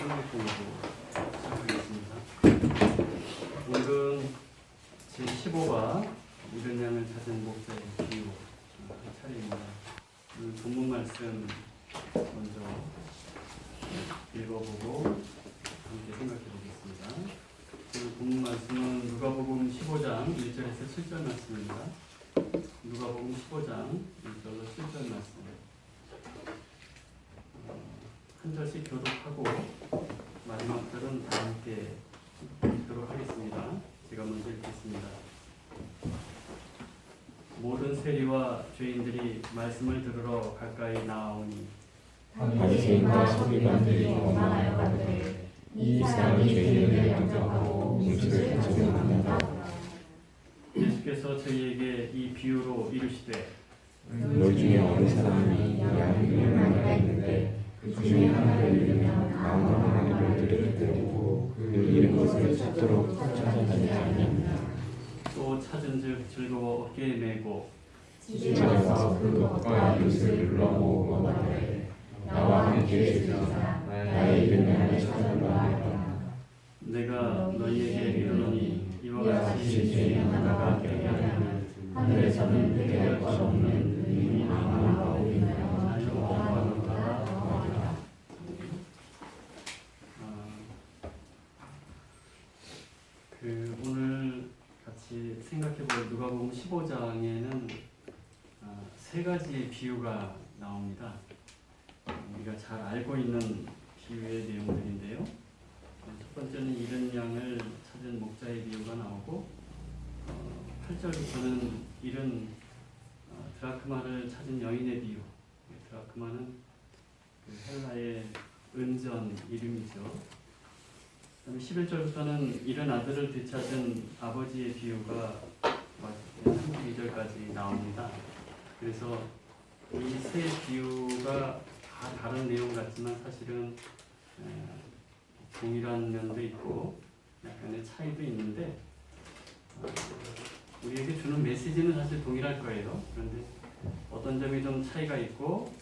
성경 공부 시작하겠습니다. 오늘은 제15화 이른 양을 찾은 목자의 비유 한 차례입니다. 오늘 본문 말씀 먼저 읽어보고 함께 생각해 보겠습니다. 오늘 본문 말씀은 누가복음 15장 1절에서 7절 말씀입니다. 누가복음 15장 1절로 7절 말씀. 한 절씩 교독하고 마지막 절은 다 함께 읽도록 하겠습니다. 제가 먼저 읽겠습니다. 모든 세리와 죄인들이 말씀을 들으러 가까이 나아오니 바리새인과 서기관들이 원망하여 가로되 이 사람이 죄인을 영접하고 음식을 가져옵니다. 예수께서 저희에게 이 비유로 이르시되 너희 중에 어느 사람이 양이 100마리가 있는데 그 중에 하나를 잃으면 99마리를 데리고 그 잃은 것을 찾도록 찾아다니지 않느냐. 또 찾은즉 즐거워 어깨에 메고 집에 가서 그 것과 윷을 눌러보고 말하되 나와 함께 있으리라. 나의 잃은 양을 찾으라 하였다. 내가 너희에게 이르노니 이와 같이 죄인 하나가 깨어나면 하늘에서는 해결할 것 없는 의인이 하나가 오리며 오늘 같이 생각해볼 누가복음 15장에는 세 가지의 비유가 나옵니다. 우리가 잘 알고 있는 비유의 내용들인데요. 첫 번째는 잃은 양을 찾은 목자의 비유가 나오고 8절부터는 잃은 드라크마를 찾은 여인의 비유. 드라크마는 그 헬라의 은전 이름이죠. 그다음에 11절부터는 잃은 아들을 되찾은 아버지의 비유가 32절까지 나옵니다. 그래서 이 세 비유가 다 다른 내용 같지만 사실은 동일한 면도 있고 약간의 차이도 있는데 우리에게 주는 메시지는 사실 동일할 거예요. 그런데 어떤 점이 좀 차이가 있고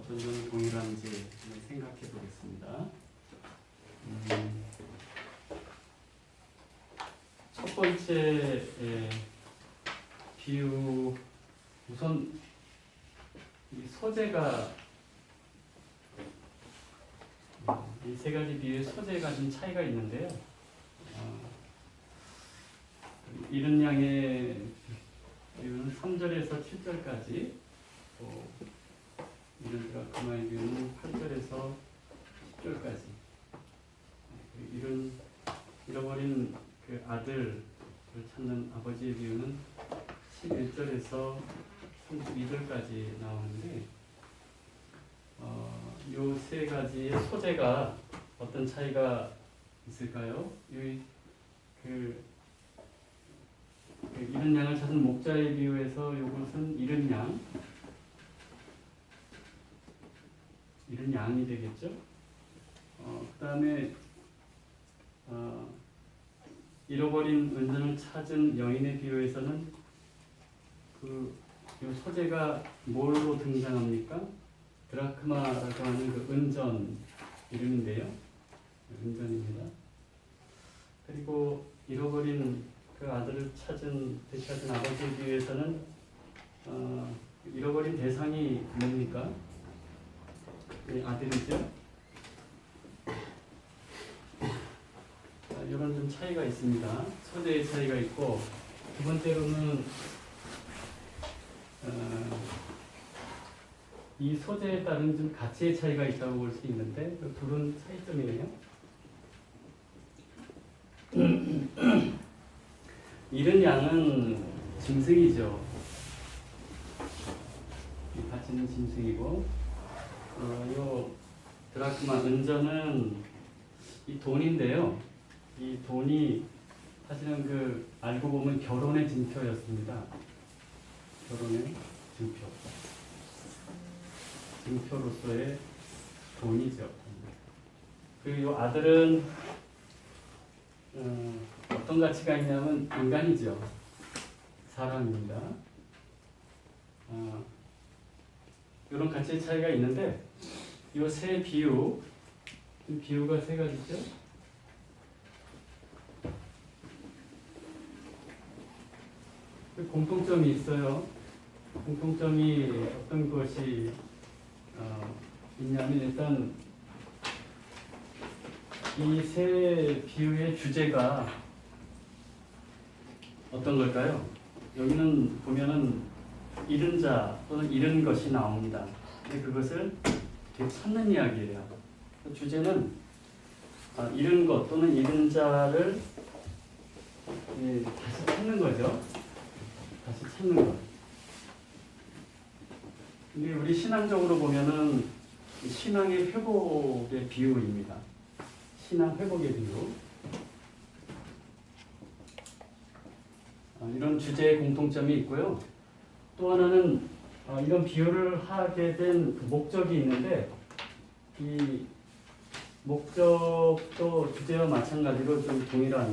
어떤 점이 동일한지 생각해 보겠습니다. 첫 번째 비유, 우선 이 소재가 이 세 가지 비유의 소재가 좀 차이가 있는데요. 잃은 양의 비유는 3절에서 7절까지, 또 잃은 드라크마의 비유는 8절에서 10절까지. 잃어버린 그 아들을 찾는 아버지의 비유는 11절에서 32절까지 나오는데 이 세 가지의 소재가 어떤 차이가 있을까요? 잃은 양을 찾은 목자의 비유에서 이것은 잃은 양이 되겠죠? 그 다음에 잃어버린 은전을 찾은 여인의 비유에서는 이 소재가 뭘로 등장합니까? 드라크마라고 하는 그 은전 이름인데요. 은전입니다. 그리고 잃어버린 그 아들을 되찾은 아버지의 비유에서는 잃어버린 대상이 뭡니까? 아들이죠. 이런 좀 차이가 있습니다. 소재의 차이가 있고, 두 번째로는 이 소재에 따른 좀 가치의 차이가 있다고 볼 수 있는데 그 둘은 차이점이네요. 잃은 양은 짐승이죠. 이 가치는 짐승이고, 요 드라크마 은전은 이 돈인데요. 이 돈이 사실은 알고 보면 결혼의 증표였습니다. 결혼의 증표로서의 돈이죠. 그리고 이 아들은 어떤 가치가 있냐면 인간이죠. 사람입니다. 이런 가치의 차이가 있는데 이 세 비유 비유가 세 가지죠. 공통점이 있어요. 공통점이 어떤 것이 있냐면 일단 이 세 비유의 주제가 어떤 걸까요? 여기는 보면은 잃은 자 또는 잃은 것이 나옵니다. 근데 그것을 찾는 이야기예요. 주제는 잃은 것 또는 잃은 자를 다시 찾는 거죠. 다시 찾는 것. 근데 우리 신앙적으로 보면은 신앙의 회복의 비유입니다. 신앙 회복의 비유. 이런 주제의 공통점이 있고요. 또 하나는 이런 비유를 하게 된 그 목적이 있는데 이 목적도 주제와 마찬가지로 좀 동일한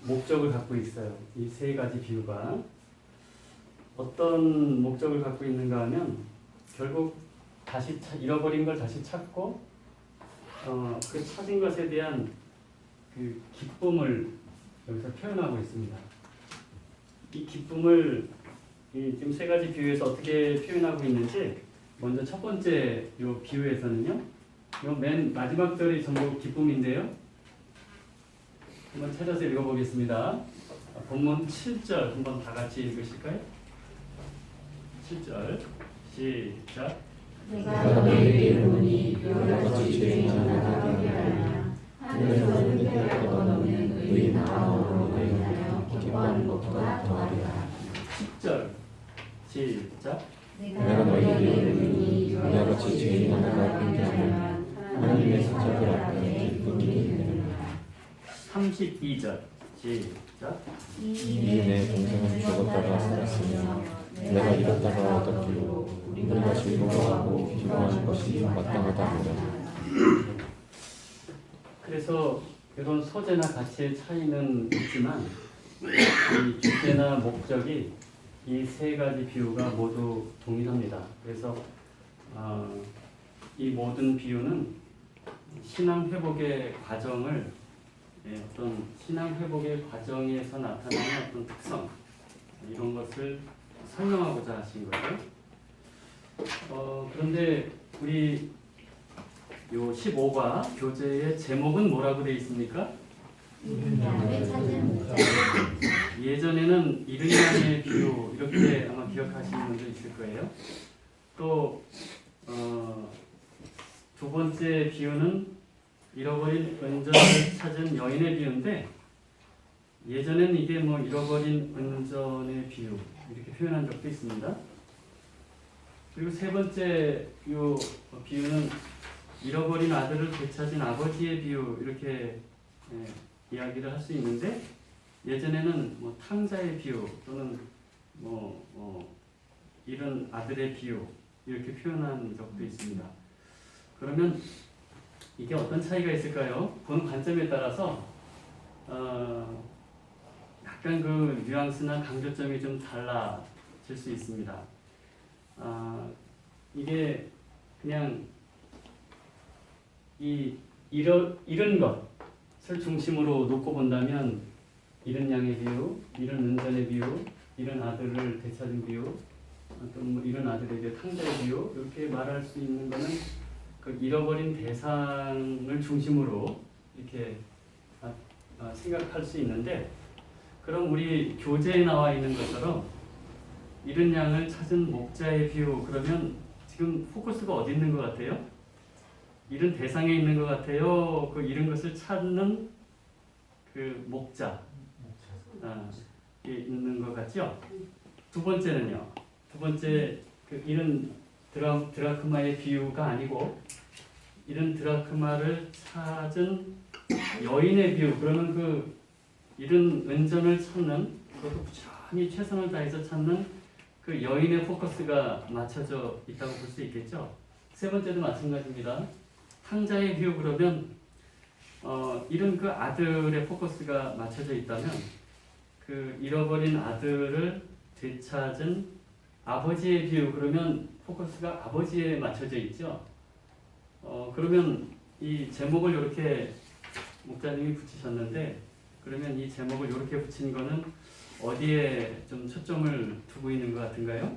목적을 갖고 있어요. 이 세 가지 비유가 어떤 목적을 갖고 있는가 하면 결국 다시 잃어버린 걸 다시 찾고 그 찾은 것에 대한 그 기쁨을 여기서 표현하고 있습니다. 이 기쁨을 지금 세 가지 비유에서 어떻게 표현하고 있는지 먼저 첫 번째 이 비유에서는요. 이 맨 마지막 절이 전부 기쁨인데요. 한번 찾아서 읽어보겠습니다. 본문 7절 한번 다 같이 읽으실까요? 7절 시작. 내가 너희에게 이르노니 여러같이 죄인을 나가게 하려 하늘에서 은혜를 얻어놓는 의인 아우로 인하여 기뻐하는 것보다 더하리라. 10절 시작. 내가 너희에게 이르노니 여러같이 죄인을 나가게 하려 하나님의 사적을 앞에 기쁨이 되느니라. 32절 시작. 이미 내 동생은 죽었다가 살았으며 내가 잃었다가 얻었기로 우리가 즐거워하고 기뻐하는 것이 마땅하다 하더라. 그래서 이런 소재나 가치의 차이는 있지만 이 주제나 목적이 이 세 가지 비유가 모두 동일합니다. 그래서 이 모든 비유는 신앙 회복의 과정을 어떤 신앙 회복의 과정에서 나타나는 어떤 특성 이런 것을 설명하고자 하신 거죠. 그런데 우리 요 15과 교재의 제목은 뭐라고 되어 있습니까? 예전에는 잃은 양의 비유 이렇게 아마 기억하시는 분도 있을 거예요. 또 두 번째 비유는 잃어버린 은전을 찾은 여인의 비유인데 예전에는 이게 뭐 잃어버린 은전의 비유 이렇게 표현한 적도 있습니다. 그리고 세 번째 요 비유는 잃어버린 아들을 되찾은 아버지의 비유 이렇게 이야기를 할 수 있는데 예전에는 뭐 탕자의 비유 또는 잃은 아들의 비유 이렇게 표현한 적도 있습니다. 그러면 이게 어떤 차이가 있을까요? 보는 관점에 따라서 약간 그 뉘앙스나 강조점이 좀 달라질 수 있습니다. 이게 그냥 이 잃은 것을 중심으로 놓고 본다면 잃은 양의 비유, 잃은 은전의 비유, 잃은 아들을 되찾은 비유, 또 뭐 잃은 아들에게 탕자의 비유 이렇게 말할 수 있는 것은 그 잃어버린 대상을 중심으로 이렇게 생각할 수 있는데 그럼 우리 교재에 나와 있는 것처럼 잃은 양을 찾은 목자의 비유 그러면 지금 포커스가 어디 있는 것 같아요? 잃은 대상에 있는 것 같아요. 그 잃은 것을 찾는 그 목자 있는 것 같죠? 두 번째는요. 두 번째 그 잃은 드라크마의 비유가 아니고 잃은 드라크마를 찾은 여인의 비유. 그러면 그 잃은 은전을 찾는 그것도 부지런히 최선을 다해서 찾는 그 여인의 포커스가 맞춰져 있다고 볼 수 있겠죠. 세 번째도 마찬가지입니다. 탕자의 비유 그러면 잃은 그 아들의 포커스가 맞춰져 있다면 그 잃어버린 아들을 되찾은 아버지의 비유 그러면 포커스가 아버지에 맞춰져 있죠. 그러면 이 제목을 이렇게 목사님이 붙이셨는데 그러면 이 제목을 이렇게 붙인 거는 어디에 좀 초점을 두고 있는 것 같은가요?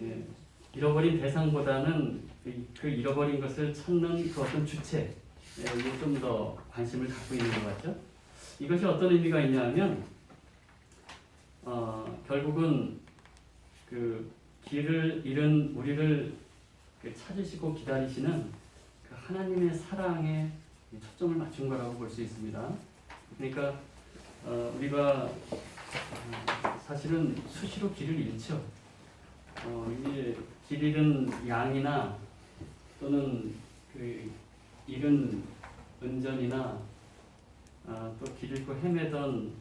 예, 잃어버린 대상보다는 그 잃어버린 것을 찾는 그 어떤 주체, 이게 좀 더 관심을 갖고 있는 것 같죠? 이것이 어떤 의미가 있냐면 결국은 그 길을 잃은 우리를 찾으시고 기다리시는 그 하나님의 사랑에 초점을 맞춘 거라고 볼 수 있습니다. 그러니까 우리가 사실은 수시로 길을 잃죠. 이게 길 잃은 양이나 또는 그 잃은 은전이나 또 길 잃고 헤매던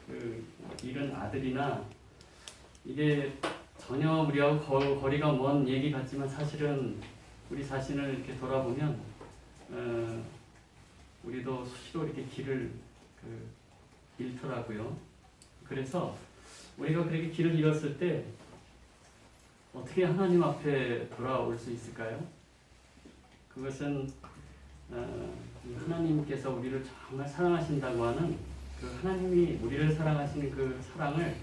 그 잃은 아들이나 이게 전혀 우리하고 거리가 먼 얘기 같지만 사실은 우리 자신을 이렇게 돌아보면 우리도 수시로 이렇게 길을 잃더라고요. 그래서 우리가 그렇게 길을 잃었을 때 어떻게 하나님 앞에 돌아올 수 있을까요? 그것은 하나님께서 우리를 정말 사랑하신다고 하는 그 하나님이 우리를 사랑하시는 그 사랑을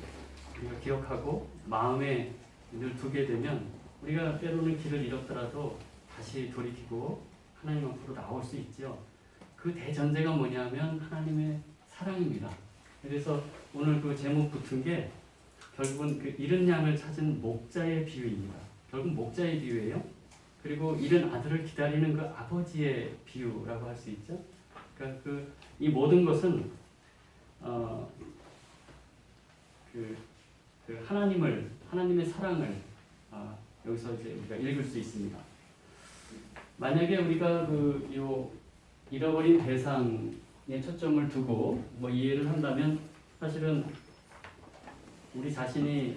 우리가 기억하고 마음에 늘 두게 되면 우리가 때로는 길을 잃었더라도 다시 돌이키고 하나님 앞으로 나올 수 있죠. 그 대전제가 뭐냐면 하나님의 사랑입니다. 그래서 오늘 그 제목 붙은 게 결국은 그 잃은 양을 찾은 목자의 비유입니다. 결국 목자의 비유예요. 그리고 잃은 아들을 기다리는 그 아버지의 비유라고 할 수 있죠. 그러니까 이 모든 것은 하나님의 사랑을 여기서 이제 우리가 읽을 수 있습니다. 만약에 우리가 잃어버린 대상에 초점을 두고 이해를 한다면 사실은 우리 자신이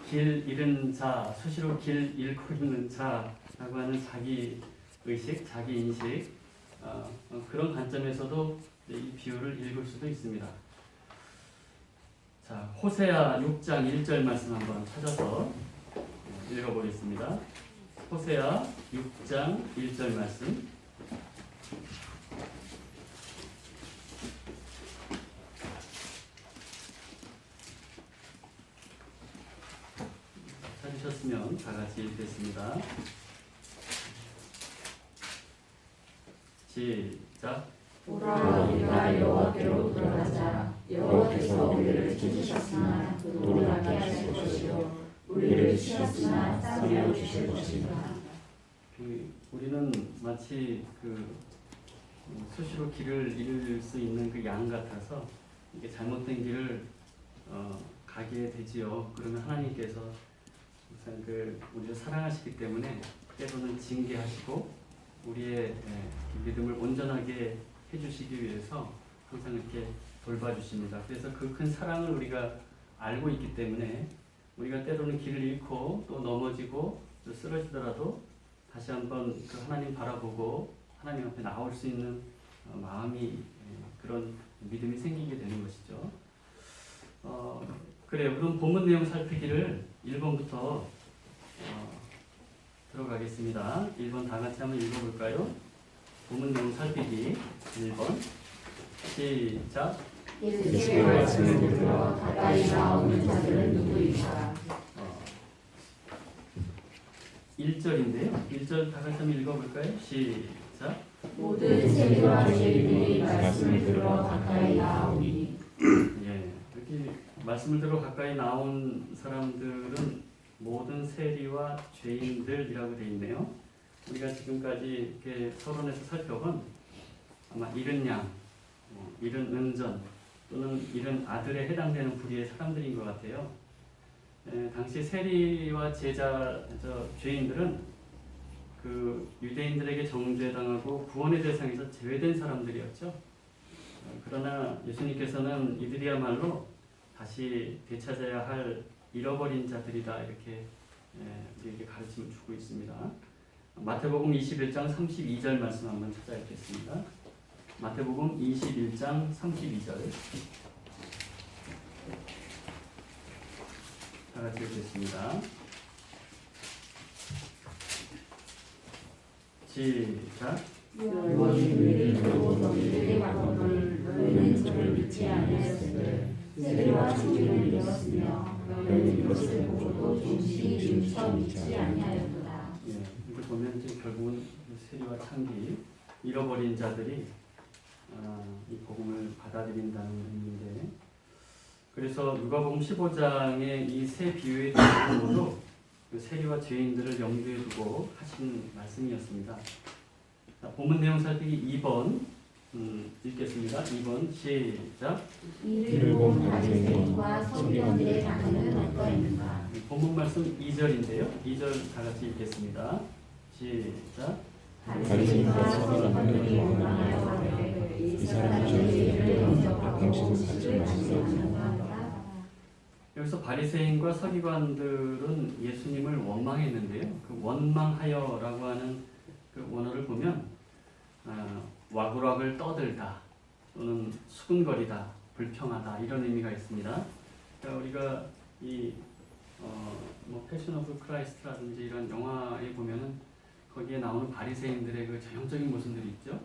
길 잃은 자, 수시로 길 잃고 있는 자라고 하는 자기 의식, 자기 인식 그런 관점에서도 이 비유를 읽을 수도 있습니다. 자, 호세아 6장 1절 말씀 한번 찾아서 읽어보겠습니다. 호세아 6장 1절 말씀. 찾으셨으면 다 같이 읽겠습니다. 시작. 보라, 우리가 여호와께로 돌아가자. 여호와께서 우리를 찾으셨으나 돌아가게 하실 것이요 우리를 치셨으나 싸매어 주실 것이다. 우리는 마치 수시로 길을 잃을 수 있는 그 양 같아서 이게 잘못된 길을 가게 되지요. 그러면 하나님께서 우선 우리를 사랑하시기 때문에 때로는 징계하시고 우리의 믿음을 온전하게 해주시기 위해서 항상 이렇게 돌봐주십니다. 그래서 그 큰 사랑을 우리가 알고 있기 때문에 우리가 때로는 길을 잃고 또 넘어지고 또 쓰러지더라도 다시 한번 그 하나님 바라보고 하나님 앞에 나올 수 있는 마음이 그런 믿음이 생기게 되는 것이죠. 그래요. 그럼 본문 내용 살피기를 1번부터 들어가겠습니다. 1번 다 같이 한번 읽어볼까요? 본문 내용 살피기 1번 시작. 예수의 말씀을 들어 가까이 나오는 자들은 누구일까? 1절인데요. 1절 다 같이 한번 읽어볼까요? 시작. 모든 세리와 죄인들이 말씀을 들어 가까이 나오니. 여기 말씀을 들어 가까이 나온 사람들은 모든 세리와 죄인들이라고 되어 있네요. 우리가 지금까지 이렇게 서론에서 살펴본 아마 잃은 양, 잃은 은전 또는 잃은 아들에 해당되는 부류의 사람들인 것 같아요. 당시 세리와 죄인들은 그 유대인들에게 정죄당하고 구원의 대상에서 제외된 사람들이었죠. 그러나 예수님께서는 이들이야말로 다시 되찾아야 할 잃어버린 자들이다 이렇게 우리에게 가르침을 주고 있습니다. 마태복음 21장 32절 말씀 한번 찾아 읽겠습니다. 마태복음 21장 32절 다 같이 읽겠습니다. 시작. 너희들이 또 너희들의 바보를 너희는 저를 믿지 아니하였으되 세리와 진리를 잃었으며 너희는 이것을 보고도 중심이 미처 믿지 아니하였도다. 예, 이렇게 보면 이제 결국은 세리와 창기 잃어버린 자들이 이 복음을 받아들인다는 의미인데, 그래서 누가복음 15장의 이 세 비유의 내용도 그 세리와 죄인들을 염두에 두고 하신 말씀이었습니다. 자, 본문 내용 살피기 2번 읽겠습니다. 2번 시작. 이를 본 바리새인과 서기관들의 반응은 어떠했는가? 본문 말씀 2절인데요. 2절 다 같이 읽겠습니다. 시작. 바리새인과 서기관들이 원망하여 가되 이 사람이 저희들을 음식을 받지 마시고. 여기서 바리새인과 서기관들은 예수님을 원망했는데요. 그 원망하여라고 하는 그 원어를 보면 와구락을 떠들다 또는 수군거리다, 불평하다 이런 의미가 있습니다. 그러니까 우리가 이 패션 오브 크라이스트라든지 이런 영화에 보면은 거기에 나오는 바리새인들의 그 전형적인 모습들이 있죠.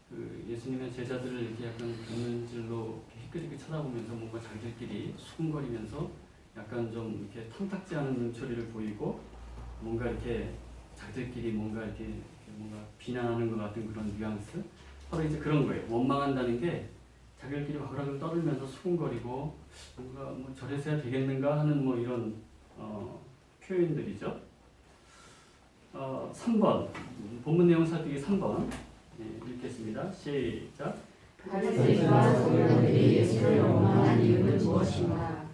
그 예수님의 제자들을 이렇게 약간 눈질로 희끗희끗 쳐다보면서 뭔가 자기들끼리 수군거리면서 약간 좀 이렇게 탐탁지 않은 눈초리를 보이고 뭔가 이렇게 자기들끼리 뭔가 이렇게 뭔가 비난하는 것 같은 그런 뉘앙스. 바로 이제 그런 거예요. 원망한다는 게 자기들끼리 와그락을 떠들면서 수군거리고 뭔가 뭐 저래서 해야 되겠는가 하는 뭐 이런 표현들이죠. 3번 본문 내용 살피기 3번 읽겠습니다. 시작. 바리새인과 서기관들이 예수를 원망한 이유는 무엇인가?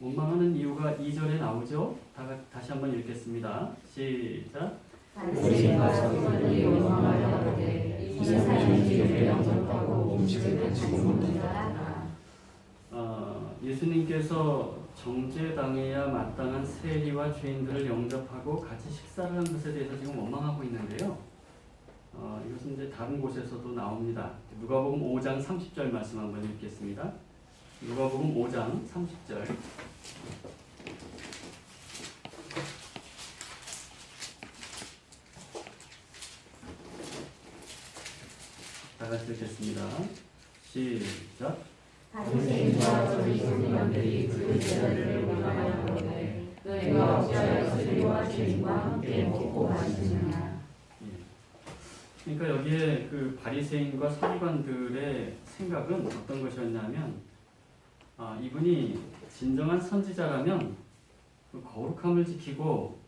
원망하는 이유가 2절에 나오죠. 다시 한번 읽겠습니다. 시작. 바리새인과 서기관들이 원망하여 가되 이 사람이 저희들을 영접하고 음식을 같이 먹는다. 예수님께서 정죄당해야 마땅한 세리와 죄인들을 영접하고 같이 식사를 한 것에 대해서 지금 원망하고 있는데요. 이것은 이제 다른 곳에서도 나옵니다. 누가복음 5장 30절 말씀 한번 읽겠습니다. 누가복음 5장 30절. 다 같이 읽겠습니다. 시작. 바리새인과 서기관들이 그 제자들을 원망하여 가되 너희가 어찌하여 세리와 죄인과 함께 먹고 마시느냐? 그러니까 여기에 그 바리새인과 서기관들의 생각은 어떤 것이었냐면, 이분이 진정한 선지자라면 그 거룩함을 지키고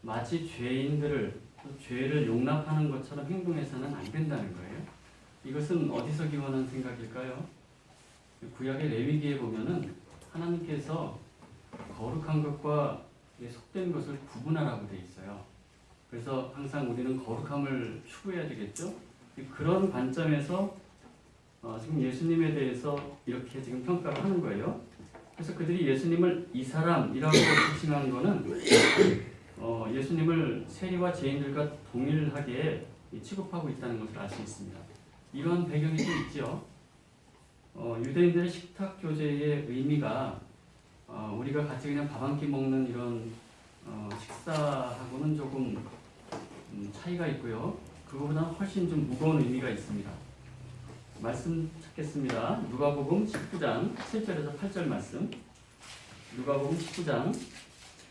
마치 죄인들을 죄를 용납하는 것처럼 행동해서는 안 된다는 거예요. 이것은 어디서 기원한 생각일까요? 구약의 레위기에 보면은 하나님께서 거룩한 것과 속된 것을 구분하라고 돼 있어요. 그래서 항상 우리는 거룩함을 추구해야 되겠죠. 그런 관점에서 지금 예수님에 대해서 이렇게 지금 평가를 하는 거예요. 그래서 그들이 예수님을 이 사람이라고 지칭한 거는 예수님을 세리와 죄인들과 동일하게 취급하고 있다는 것을 알 수 있습니다. 이런 배경이 또 있죠. 유대인들의 식탁 교제의 의미가 우리가 같이 그냥 밥 한 끼 먹는 이런 식사하고는 조금 차이가 있고요. 그거보다 훨씬 좀 무거운 의미가 있습니다. 말씀 찾겠습니다. 누가복음 19장 7절에서 8절 말씀. 누가복음 19장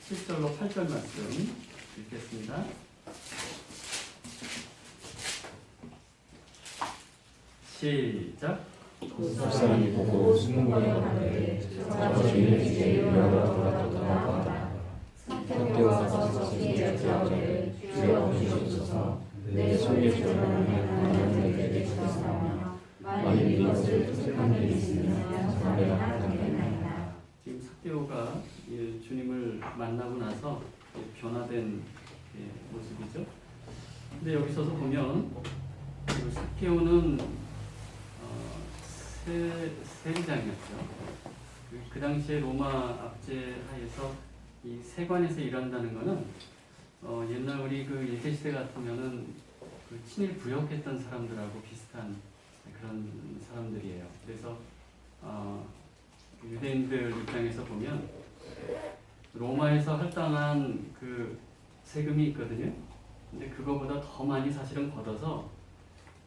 7절로 8절 말씀 읽겠습니다. 시작. 그 사람이 보고 수문을 하되 저 주인의 집에 유하가 돌아가도다 하더라. 삭개오가 가서 주님께 여짜오되 주여 주시옵소서 내 소유의 주어라면 나에게 주시옵소서 만일 이것을 투숙한 일이 있으면 내가 하겠나이다. 지금 삭개오가 주님을 만나고 나서 변화된 모습이죠. 근데 여기서도 보면 삭개오는 세리장이었죠. 그 당시에 로마 압제 하에서 이 세관에서 일한다는 것은 옛날 우리 그 일제시대 같으면은 그 친일 부역했던 사람들하고 비슷한 그런 사람들이에요. 그래서 유대인들 입장에서 보면 로마에서 할당한 그 세금이 있거든요. 근데 그거보다 더 많이 사실은 걷어서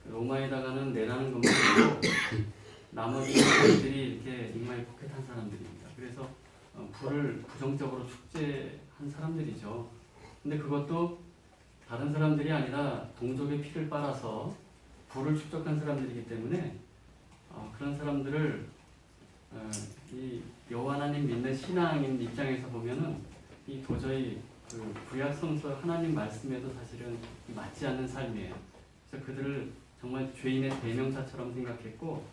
로마에다가는 내라는 것만 있고 나머지 사람들이 이렇게 닉마에 포켓한 사람들입니다. 그래서 불을 부정적으로 축제한 사람들이죠. 근데 그것도 다른 사람들이 아니라 동족의 피를 빨아서 불을 축적한 사람들이기 때문에 그런 사람들을 이 여호와 하나님 믿는 신앙인 입장에서 보면은 이 도저히 그 구약 성서 하나님 말씀에도 사실은 맞지 않는 삶이에요. 그래서 그들을 정말 죄인의 대명사처럼 생각했고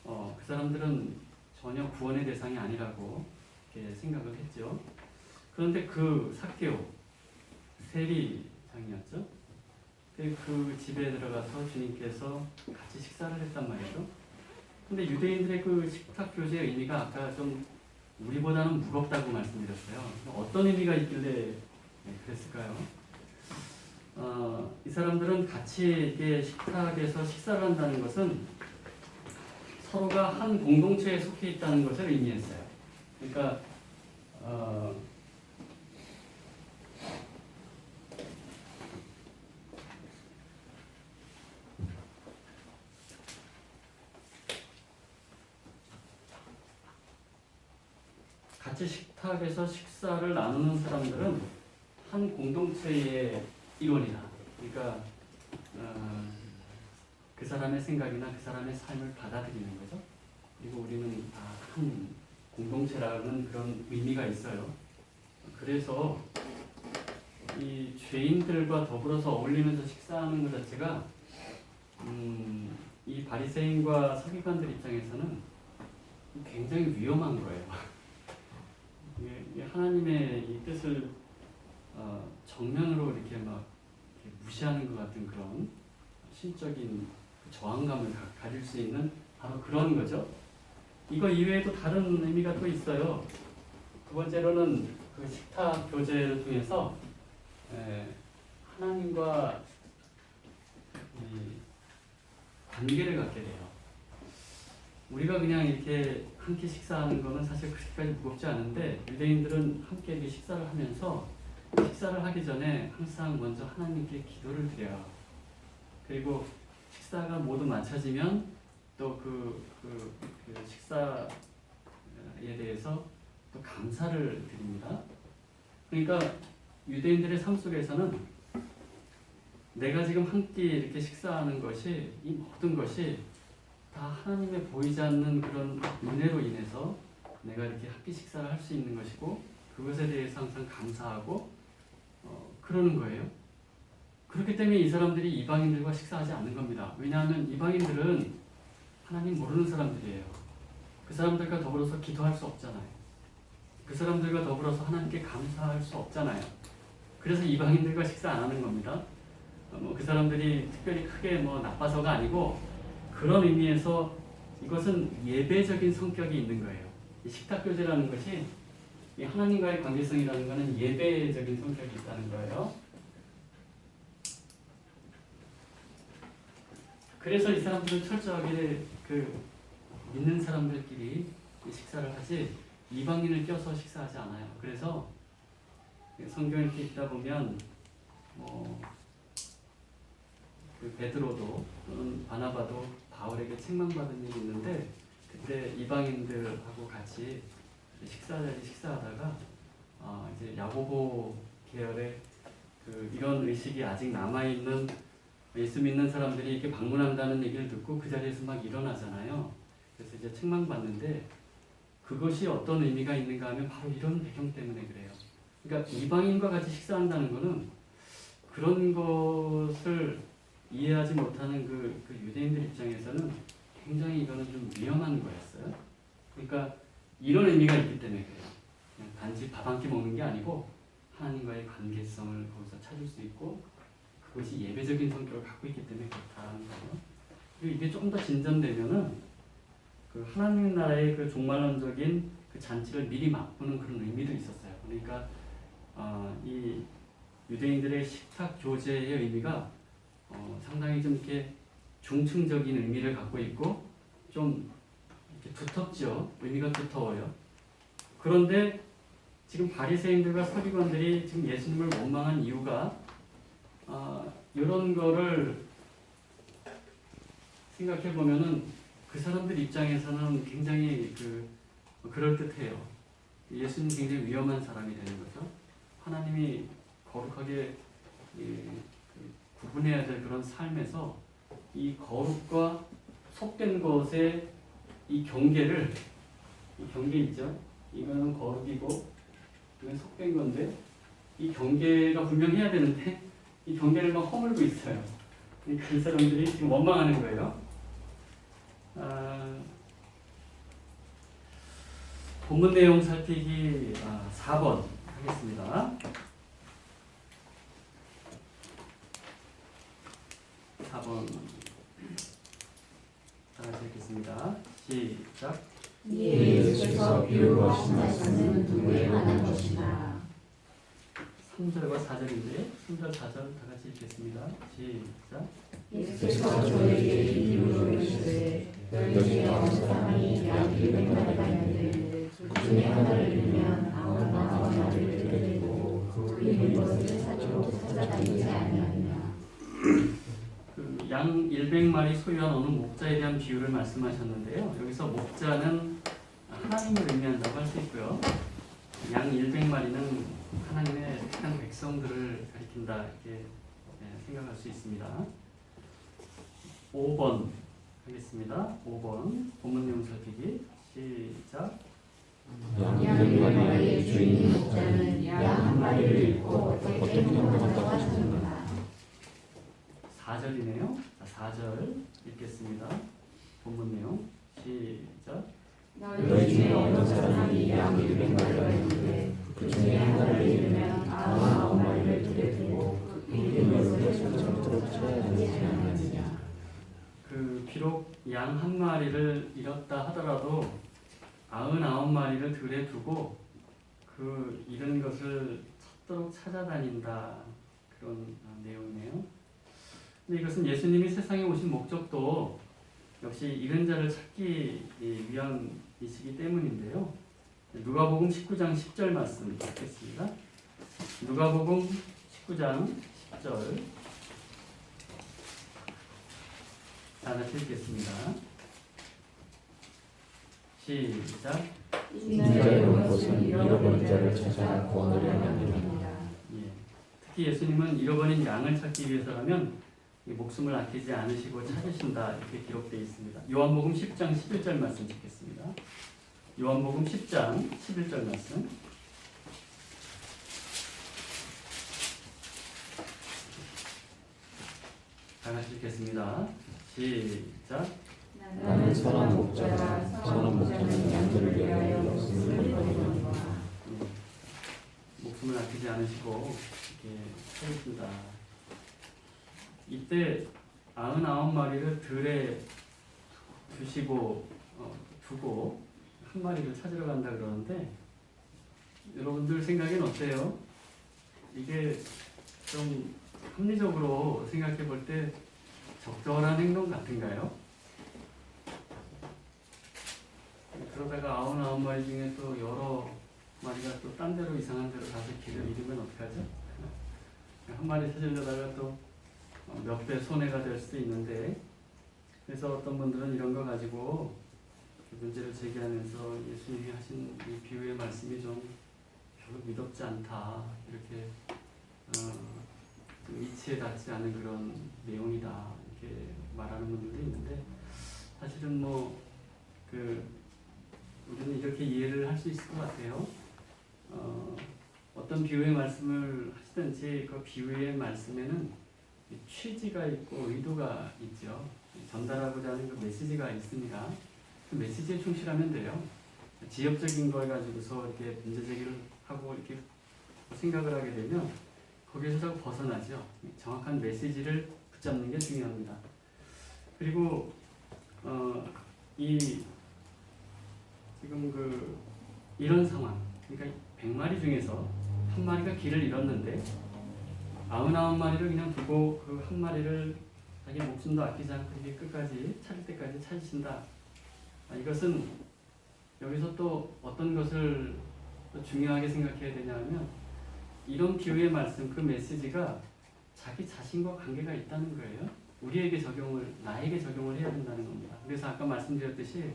그 사람들은 전혀 구원의 대상이 아니라고 이렇게 생각을 했죠. 그런데 그 삭개오 세리장이었죠. 그 집에 들어가서 주님께서 같이 식사를 했단 말이죠. 근데 유대인들의 그 식탁 교제의 의미가 아까 좀 우리보다는 무겁다고 말씀드렸어요. 어떤 의미가 있길래 그랬을까요? 이 사람들은 같이 이렇게 식탁에서 식사를 한다는 것은 서로가 한 공동체에 속해 있다는 것을 의미했어요. 그러니까 같이 식탁에서 식사를 나누는 사람들은 한 공동체의 일원이다. 그러니까 그 사람의 생각이나 그 사람의 삶을 받아들이는 거죠. 그리고 우리는 다 한 공동체라는 그런 의미가 있어요. 그래서 이 죄인들과 더불어서 어울리면서 식사하는 것 자체가 이 바리새인과 서기관들 입장에서는 굉장히 위험한 거예요. 하나님의 이 뜻을 정면으로 이렇게 막 이렇게 무시하는 것 같은 그런 신적인 저항감을 가질 수 있는 바로 그런 거죠. 이거 이외에도 다른 의미가 또 있어요. 두 번째로는 그 식탁 교제를 통해서 하나님과 이 관계를 갖게 돼요. 우리가 그냥 이렇게 함께 식사하는 거는 사실 그렇게까지 무겁지 않은데 유대인들은 함께 이렇게 식사를 하면서 식사를 하기 전에 항상 먼저 하나님께 기도를 드려요. 그리고 식사가 모두 마쳐지면 또 그 식사에 대해서 또 감사를 드립니다. 그러니까 유대인들의 삶 속에서는 내가 지금 함께 이렇게 식사하는 것이 이 모든 것이 다 하나님의 보이지 않는 그런 은혜로 인해서 내가 이렇게 함께 식사를 할 수 있는 것이고 그것에 대해서 항상 감사하고 그러는 거예요. 그렇기 때문에 이 사람들이 이방인들과 식사하지 않는 겁니다. 왜냐하면 이방인들은 하나님 모르는 사람들이에요. 그 사람들과 더불어서 기도할 수 없잖아요. 그 사람들과 더불어서 하나님께 감사할 수 없잖아요. 그래서 이방인들과 식사 안 하는 겁니다. 그 사람들이 특별히 크게 나빠서가 아니고 그런 의미에서 이것은 예배적인 성격이 있는 거예요. 이 식탁 교제라는 것이 이 하나님과의 관계성이라는 것은 예배적인 성격이 있다는 거예요. 그래서 이 사람들은 철저하게 그 믿는 사람들끼리 식사를 하지 이방인을 껴서 식사하지 않아요. 그래서 성경을 이렇게 읽다 보면 그 베드로도 또는 바나바도 바울에게 책망받은 일이 있는데 그때 이방인들하고 같이 식사하다가 이제 야고보 계열의 이런 의식이 아직 남아있는 예수 믿는 사람들이 이렇게 방문한다는 얘기를 듣고 그 자리에서 막 일어나잖아요. 그래서 이제 책망받는데 그것이 어떤 의미가 있는가 하면 바로 이런 배경 때문에 그래요. 그러니까 이방인과 같이 식사한다는 것은 그런 것을 이해하지 못하는 그 유대인들 입장에서는 굉장히 이거는 좀 위험한 거였어요. 그러니까 이런 의미가 있기 때문에 그래요. 그냥 단지 밥 한 끼 먹는 게 아니고 하나님과의 관계성을 거기서 찾을 수 있고 그것이 예배적인 성격을 갖고 있기 때문에 그렇다는 거예요. 그리고 이게 좀 더 진전되면은 그 하나님 나라의 그 종말론적인 그 잔치를 미리 맛보는 그런 의미도 있었어요. 그러니까 이 유대인들의 식탁 교제의 의미가 상당히 좀 이렇게 중층적인 의미를 갖고 있고 좀 이렇게 두텁죠. 의미가 두터워요. 그런데 지금 바리새인들과 서기관들이 지금 예수님을 원망한 이유가 이런 거를 생각해 보면은 그 사람들 입장에서는 굉장히 그럴듯해요. 예수님 굉장히 위험한 사람이 되는 거죠. 하나님이 거룩하게 구분해야 될 그런 삶에서 이 거룩과 속된 것의 이 경계 있죠. 이거는 거룩이고 이건 속된 건데 이 경계가 분명해야 되는데 이 경계를 막 허물고 있어요. 그 사람들이 지금 원망하는 거예요. 본문 내용 살피기 4번 하겠습니다. 4번 다 같이 읽겠습니다. 시작. 이에 예수께서 비유로 하신 말씀은 누구에 관한 것이나. 3절과 4절인데 3절 4절 다 같이 읽겠습니다. 시작. 예수께서 저에게 이 비유를 이르시되 너희 중에 어느 사람이 양 200마리가 있는데 그 중에 하나를 잃으면 99마리를 들여두고 그 잃은 것을 찾아다니지 아니하느냐. 양 100마리 소유한 어느 목자에 대한 비유를 말씀하셨는데요. 여기서 목자는 하나님을 의미한다고 할 수 있고요. 양 100마리는 하나님의 택한 백성들을 가리킨다 이렇게 생각할 수 있습니다. 5번 하겠습니다. 5번 본문 내용 살피기 시작. 양 양 200마리의 100마리의 주인 주인 목자는 양 1마리를 잃고 어떻게 행동한다고 하셨는가. 4절이네요. 4절 읽겠습니다. 본문 내용 시작. 너희 중에 어떤 사람이 양 200마리가 있는데 그 중에 하나를 잃으면 99마리를 들여두고 그 잃은 것을 찾아다니지 아니하느냐. 비록 양 한 마리를 잃었다 하더라도 99마리를 들에 두고 그 잃은 것을 찾도록 찾아다닌다, 그런 내용이네요. 근데 이것은 예수님이 세상에 오신 목적도 역시 잃은 자를 찾기 위함이시기 때문인데요. 누가복음 19장 10절 말씀 읽겠습니다. 누가복음 19장 10절 다 같이 읽겠습니다. 시작. 인자의 온 것은 잃어버린 자를 찾아 구원하려 함이라. 예. 특히 예수님은 잃어버린 양을 찾기 위해서라면 이 목숨을 아끼지 않으시고 찾으신다, 이렇게 기록되어 있습니다. 요한복음 10장 11절 말씀 읽겠습니다. 요한복음 10장 11절 말씀. 다 같이 읽겠습니다. 시작. 나는 선한 목자라. 선한 목자는 양들을 위하여 목숨을 버리거니와. 목숨을 아끼지 않으시고 이렇게 세우신다. 이때 99마리를 들에 두고 한 마리를 찾으러 간다 그러는데, 여러분들 생각엔 어때요? 이게 좀 합리적으로 생각해 볼 때 적절한 행동 같은가요? 그러다가 99마리 중에 또 여러 마리가 또 딴 데로 이상한 데로 가서 길을 잃으면 어떡하죠? 한 마리 찾으려다가 또 몇 배 손해가 될 수도 있는데, 그래서 어떤 분들은 이런 거 가지고 문제를 제기하면서 예수님이 하신 이 비유의 말씀이 좀 별로 믿었지 않다, 이렇게 좀 이치에 닿지 않은 그런 내용이다, 이렇게 말하는 분들도 있는데, 사실은 우리는 이렇게 이해를 할 수 있을 것 같아요. 어떤 비유의 말씀을 하시든지 그 비유의 말씀에는 취지가 있고 의도가 있죠. 전달하고자 하는 그 메시지가 있으니까 그 메시지에 충실하면 돼요. 지엽적인 걸 가지고서 이렇게 문제 제기를 하고 이렇게 생각을 하게 되면 거기에서 자꾸 벗어나죠. 정확한 메시지를 붙잡는 게 중요합니다. 그리고 지금 이런 상황, 그러니까 100마리 중에서 한 마리가 길을 잃었는데 99마리를 그냥 두고 그 한 마리를 자기 목숨도 아끼지 않고 이게 끝까지 찾을 때까지 찾으신다. 이것은 여기서 또 어떤 것을 또 중요하게 생각해야 되냐면, 이런 비유의 말씀, 그 메시지가 자기 자신과 관계가 있다는 거예요. 나에게 적용을 해야 된다는 겁니다. 그래서 아까 말씀드렸듯이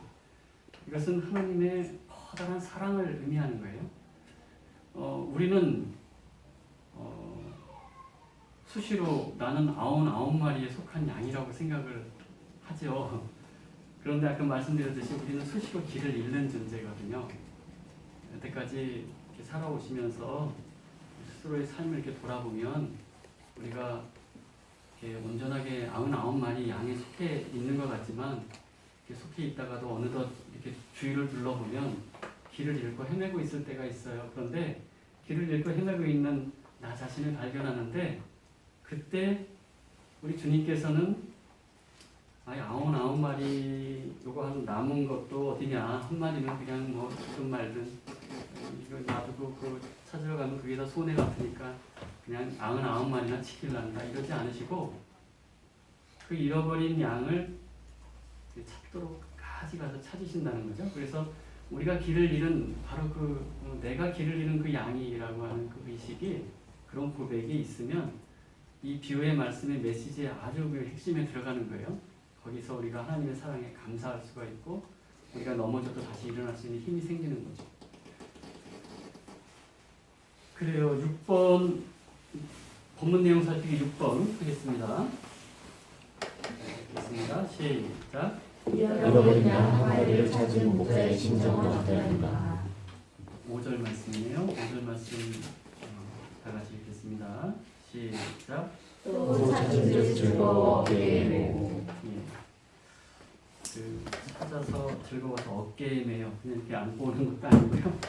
이것은 하나님의 커다란 사랑을 의미하는 거예요. 우리는 수시로 나는 99마리에 속한 양이라고 생각을 하죠. 그런데 아까 말씀드렸듯이 우리는 수시로 길을 잃는 존재거든요. 여태까지 이렇게 살아오시면서 스스로의 삶을 이렇게 돌아보면 우리가 이렇게 온전하게 99마리 양에 속해 있는 것 같지만 이렇게 속해 있다가도 어느덧 이렇게 주위를 둘러보면 길을 잃고 헤매고 있을 때가 있어요. 그런데 길을 잃고 헤매고 있는 나 자신을 발견하는데 그때 우리 주님께서는 99마리 요거 한 남은 것도 어디냐, 한 마리는 그냥 뭐 죽든 말든 이거 놔두고 그 찾으러 가면 그게 다 손해 같으니까 그냥 99마리나 지킬란다 이러지 않으시고 그 잃어버린 양을 찾도록 까지 가서 찾으신다는 거죠. 그래서 우리가 길을 잃은 바로 내가 길을 잃은 그 양이라고 하는 그 의식이, 그런 고백이 있으면 이 비유의 말씀의 메시지의 아주 그 핵심에 들어가는 거예요. 거기서 우리가 하나님의 사랑에 감사할 수가 있고 우리가 넘어져도 다시 일어날 수 있는 힘이 생기는 거죠. 그래요. 6번 본문 내용 살피기 6번 하겠습니다. 하겠습니다. 시작. 잃어버린 양 한 마리를 찾은 목자의 심정은 어떠한가. 5절 말씀이에요. 5절 말씀 다 같이 읽겠습니다. 시작. 또 찾은 듯 즐거워 어깨에 메고. 찾아서 즐거워서 어깨에 메요. 그냥 이렇게 안고 오는 것도 아니고요.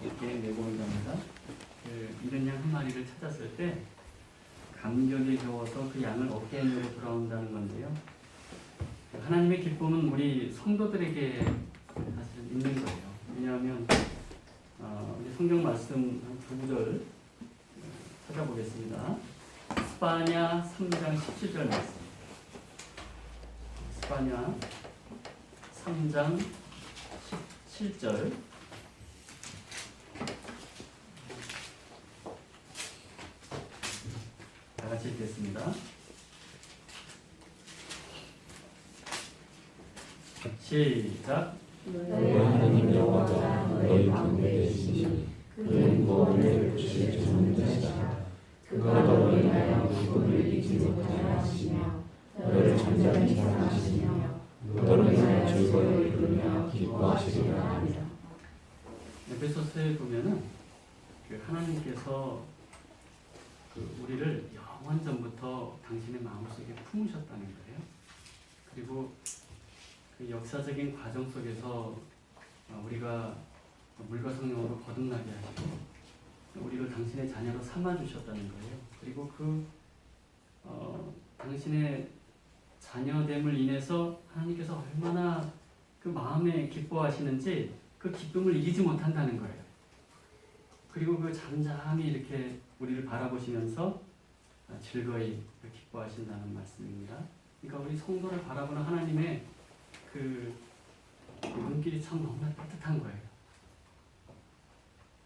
어깨에 메고 온답니다. 잃은 양 한 마리를 찾았을 때 감격에 겨워서 그 양을 어깨에 메고 돌아온다는 건데요. 하나님의 기쁨은 우리 성도들에게 사실 있는 거예요. 왜냐하면 우리 성경 말씀 한 두 구절 찾아보겠습니다. 스바냐 3장 17절 말씀. 스바냐 3장 17절. 다 같이 읽겠습니다. 시작. 너희 하나님 여호와가 너희 가운데 계시니 그는 구원을 주실 전능자시다. 그가 너로 인하여 기쁨을 잊지 못하여 하시며 너를 잠잠히 사랑하시며 너로 인하여 즐거이 부르며 기뻐하시리라 하리라. 에베소서에 보면은 하나님께서 우리를 영원 전부터 당신의 마음속에 품으셨다는 거예요. 그리고 그 역사적인 과정 속에서 우리가 물과 성령으로 거듭나게 하시고 우리를 당신의 자녀로 삼아주셨다는 거예요. 그리고 당신의 자녀됨을 인해서 하나님께서 얼마나 그 마음에 기뻐하시는지 그 기쁨을 이기지 못한다는 거예요. 그리고 그 잠잠히 이렇게 우리를 바라보시면서 즐거이 기뻐하신다는 말씀입니다. 그러니까 우리 성도를 바라보는 하나님의 그 눈길이 참 너무나 따뜻한 거예요.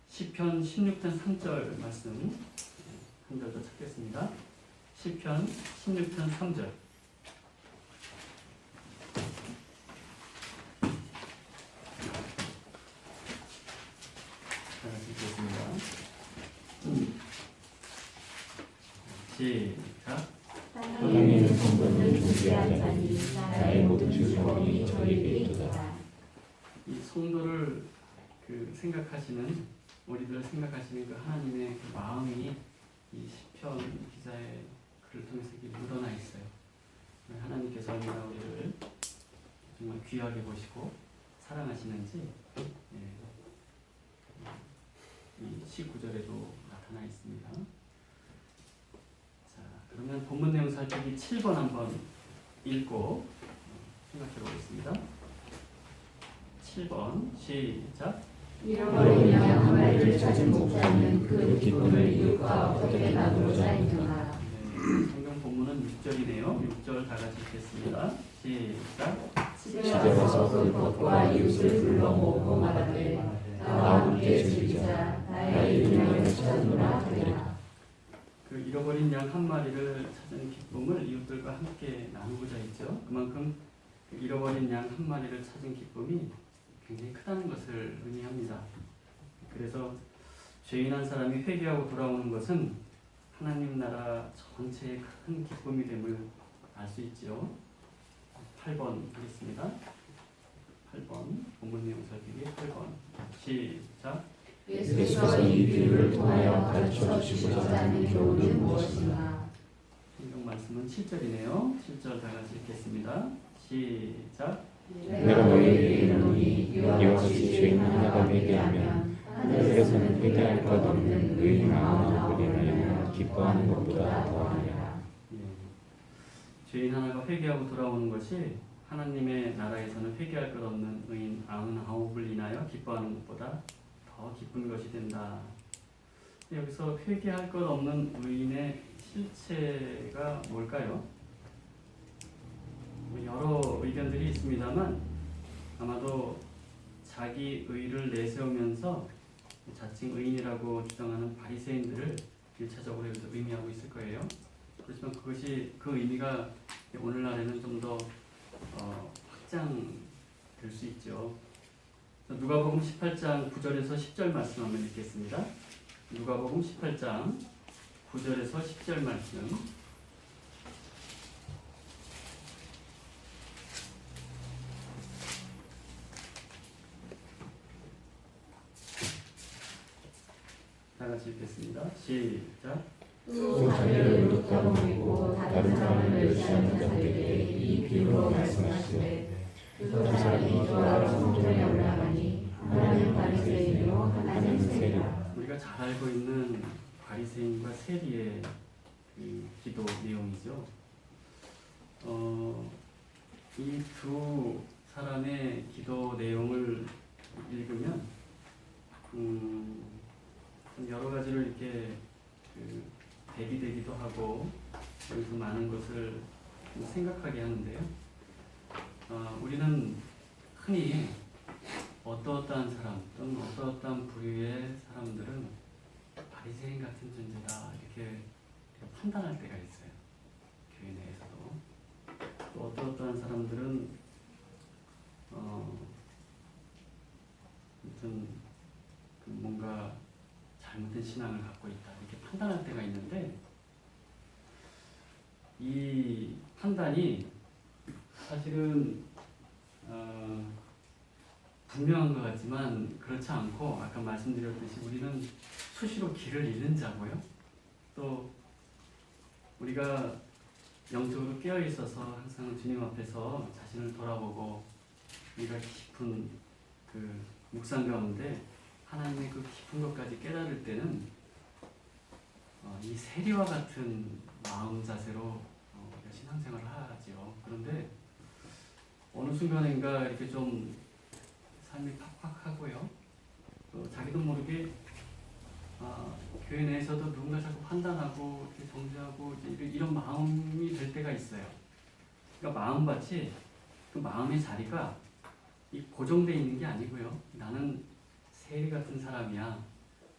시편 16편 3절 말씀 한 절 더 찾겠습니다. 시편 16편 3절. 자, 읽겠습니다. 시작. 땅에는 성도는 존재하지 아니 나의 모든 즐거움이 저에게 있도다. 이 성도를 생각하시는, 우리들 생각하시는 그 하나님의 그 마음이 이 시편 기자의 글을 통해서 이렇게 묻어나 있어요. 하나님께서 얼마나 우리를 정말 귀하게 보시고 사랑하시는지 이 19절에도 나타나 있습니다. 자, 그러면 본문 내용 살피기 7번 한번 읽고 생각해 보겠습니다. 7번 시작. 잃어버린 양 한 마리를 찾은 목자는 그 기쁨을 이웃과 어떻게 나누고자 했는가. 성경 본문은 6절이네요. 6절 다 같이 읽겠습니다. 시작. 집에 와서 그 벗과 이웃을 불러 모으고 말하되 나와 함께 즐기자 나의 잃은 양을 찾으라 하리라. 그 잃어버린 양 한 마리를 찾은 기쁨을 이웃들과 함께 나누고자 했죠. 그만큼 그 잃어버린 양 한 마리를 찾은 기쁨이 굉장히 크다는 것을 의미합니다. 그래서 죄인 한 사람이 회개하고 돌아오는 것은 하나님 나라 전체의 큰 기쁨이 됨을 알 수 있죠. 8번 하겠습니다. 8번 본문 내용 살피기 8번 시작. 예수께서 이 비유를 통하여 가르쳐 주시고자 하는 교훈은 무엇인가? 성경 말씀은 7절이네요. 7절 다 같이 읽겠습니다. 시작. 내가 너희에게 이르노니 이와 같이 죄인 하나가 회개하면 하늘에서는 회개할 것 없는 의인 99을 인하여 기뻐하는 것보다 더하리라. 예. 죄인 하나가 회개하고 돌아오는 것이 하나님의 나라에서는 회개할 것 없는 의인 99을 인하여 기뻐하는 것보다 더 기쁜 것이 된다. 여기서 회개할 것 없는 의인의 실체가 뭘까요? 여러 의견들이 있습니다만 아마도 자기 의를 내세우면서 자칭 의인이라고 주장하는 바리새인들을 1차적으로 여기서 의미하고 있을 거예요. 그렇지만 그것이 그 의미가 오늘날에는 좀 더 확장될 수 있죠. 누가복음 18장 9절에서 10절 말씀 한번 읽겠습니다. 누가복음 18장 9절에서 10절 말씀. 다 같이 읽겠습니다. 시작. 또 자기를 의롭다고 믿고 다른 사람을 멸시하는 자들에게 이 비유로 말씀하시되 두 사람이 기도하러 성전에 올라가니 하나는 바리새인이요 하나는 세리라. 우리가 잘 알고 있는 바리새인과 세리의 이 기도 내용이죠. 이 두 사람의 기도 내용을 읽으면 여러 가지로 이렇게 대비되기도 하고 여기서 많은 것을 생각하게 하는데요. 우리는 흔히 어떠한 사람 또는 어떠한 부류의 사람들은 바리새인 같은 존재다 이렇게 판단할 때가 있어요. 교회 내에서도. 또 어떠한 사람들은 아무튼 뭔가 잘못된 신앙을 갖고 있다 이렇게 판단할 때가 있는데 이 판단이 사실은 분명한 것 같지만 그렇지 않고 아까 말씀드렸듯이 우리는 수시로 길을 잃는 자고요. 또 우리가 영적으로 깨어 있어서 항상 주님 앞에서 자신을 돌아보고 우리가 깊은 그 묵상 가운데 하나님의 그 깊은 것까지 깨달을 때는 이 세리와 같은 마음 자세로 우리가 신앙생활을 하지요. 그런데 어느 순간인가 이렇게 좀 삶이 팍팍하고요. 또 자기도 모르게 교회 내에서도 누군가 자꾸 판단하고 이렇게 정죄하고 이런 마음이 될 때가 있어요. 그러니까 마음밭이 그 마음의 자리가 고정되어 있는 게 아니고요. 나는 세리 같은 사람이야.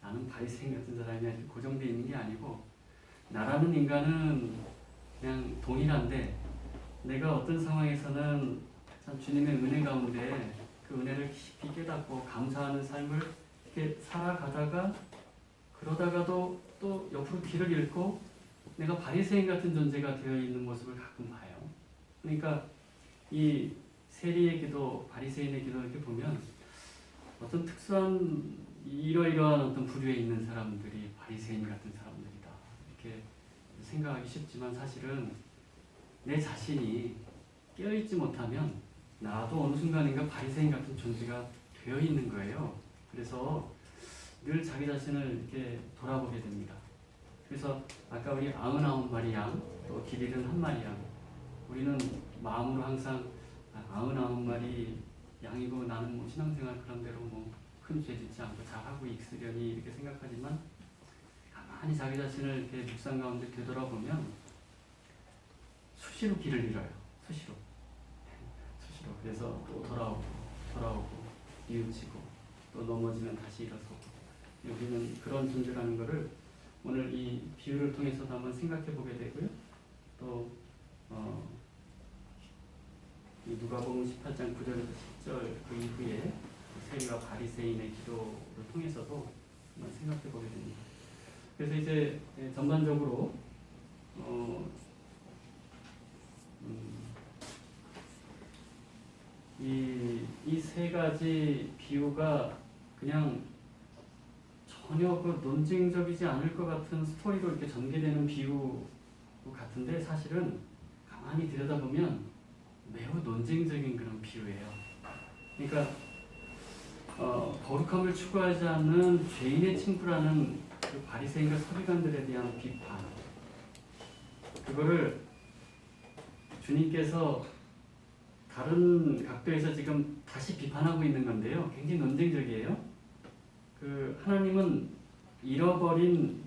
나는 바리새인 같은 사람이야. 이렇게 고정되어 있는 게 아니고 나라는 인간은 그냥 동일한데 내가 어떤 상황에서는 참 주님의 은혜 가운데 그 은혜를 깊이 깨닫고 감사하는 삶을 이렇게 살아가다가 그러다가도 또 옆으로 길을 잃고 내가 바리새인 같은 존재가 되어 있는 모습을 가끔 봐요. 그러니까 이 세리의 기도, 바리새인의 기도 이렇게 보면 어떤 특수한 이러이러한 어떤 부류에 있는 사람들이 바리새인 같은 사람들이다 이렇게 생각하기 쉽지만 사실은 내 자신이 깨어있지 못하면 나도 어느 순간인가 바리새인 같은 존재가 되어 있는 거예요. 그래서 늘 자기 자신을 이렇게 돌아보게 됩니다. 그래서 아까 우리 99마리 양, 또 길 잃은 한 마리 양, 우리는 마음으로 항상 99마리 양이고 나는 뭐 신앙생활 그런 대로 뭐 큰 죄 짓지 않고 잘하고 있으려니 이렇게 생각하지만 가만히 자기 자신을 이렇게 묵상 가운데 되돌아보면 수시로 길을 잃어요. 수시로. 그래서 또 돌아오고 뉘우치고 또 넘어지면 다시 일어서고 우리는 그런 존재라는 것을 오늘 이 비유를 통해서도 한번 생각해 보게 되고요. 또 이 누가복음 18장 9절에서 10절 그 이후에 세리와 바리새인의 기도를 통해서도 한번 생각해 보게 됩니다. 그래서 이제 전반적으로 이 세 가지 비유가 그냥 전혀 그 논쟁적이지 않을 것 같은 스토리로 이렇게 전개되는 비유 같은데 사실은 가만히 들여다보면 매우 논쟁적인 그런 비유예요. 그러니까 거룩함을 추구하지 않는 죄인의 친구라는 그 바리새인과 서기관들에 대한 비판, 그거를 주님께서 다른 각도에서 지금 다시 비판하고 있는 건데요. 굉장히 논쟁적이에요. 그 하나님은 잃어버린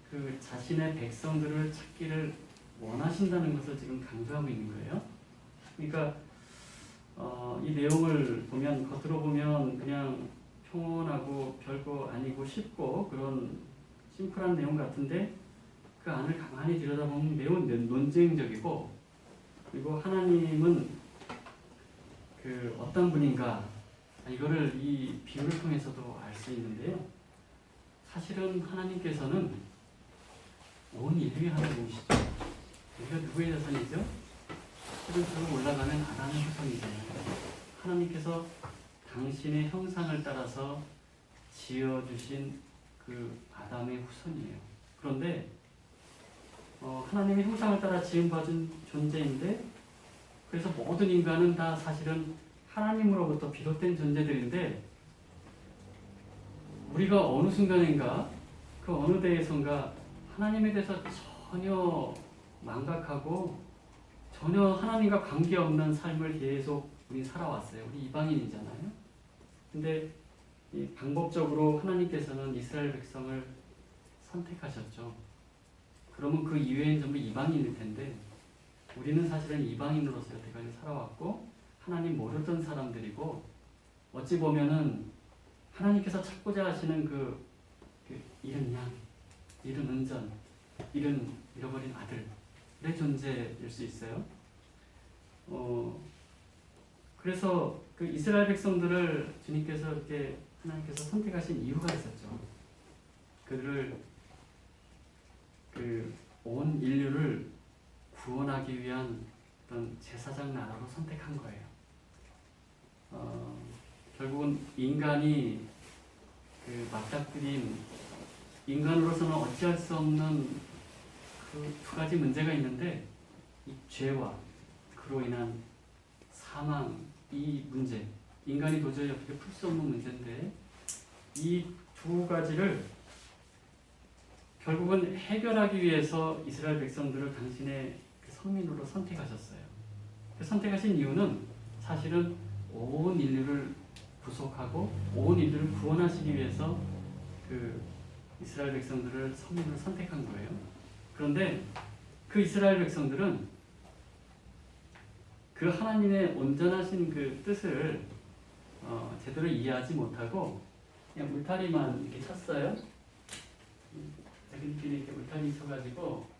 그 자신의 백성들을 찾기를 원하신다는 것을 지금 강조하고 있는 거예요. 그러니까 이 내용을 보면 겉으로 보면 그냥 평온하고 별거 아니고 쉽고 그런 심플한 내용 같은데 그 안을 가만히 들여다보면 매우 논쟁적이고, 그리고 하나님은 그 어떤 분인가 이거를 이 비유를 통해서도 알 수 있는데요. 사실은 하나님께서는 온 인류의 하나님이시죠. 우리가 누구의 자손이죠? 시름처럼 올라가는 아담의 후손이잖아요. 하나님께서 당신의 형상을 따라서 지어주신 그 아담의 후손이에요. 그런데 하나님의 형상을 따라 지음받은 존재인데, 그래서 모든 인간은 다 사실은 하나님으로부터 비롯된 존재들인데, 우리가 어느 순간인가 그 어느 때에선가 하나님에 대해서 전혀 망각하고 전혀 하나님과 관계없는 삶을 계속 우리 살아왔어요. 우리 이방인이잖아요. 근데 방법적으로 하나님께서는 이스라엘 백성을 선택하셨죠. 그러면 그 이외엔 전부 이방인일 텐데, 우리는 사실은 이방인으로서 여태까지 살아왔고 하나님 모르던 사람들이고, 어찌 보면은 하나님께서 찾고자 하시는 그 잃은 양, 잃은 은전, 잃어버린 아들의 존재일 수 있어요. 그래서 그 이스라엘 백성들을 주님께서 이렇게 하나님께서 선택하신 이유가 있었죠. 그들을 그 온 인류를 구원하기 위한 어떤 제사장 나라로 선택한 거예요. 결국은 인간이 그 맞닥뜨린, 인간으로서는 어찌할 수 없는 그 두 가지 문제가 있는데, 이 죄와 그로 인한 사망, 이 문제, 인간이 도저히 어떻게 풀 수 없는 문제인데, 이 두 가지를 결국은 해결하기 위해서 이스라엘 백성들을 당신의 성민으로 선택하셨어요. 그 선택하신 이유는 사실은 온 인류를 구속하고 온 인류를 구원하시기 위해서 그 이스라엘 백성들을 성민으로 선택한 거예요. 그런데 그 이스라엘 백성들은 그 하나님의 온전하신 그 뜻을 제대로 이해하지 못하고 그냥 울타리만 이렇게 쳤어요. 자기들끼리 이렇게 울타리 쳐가지고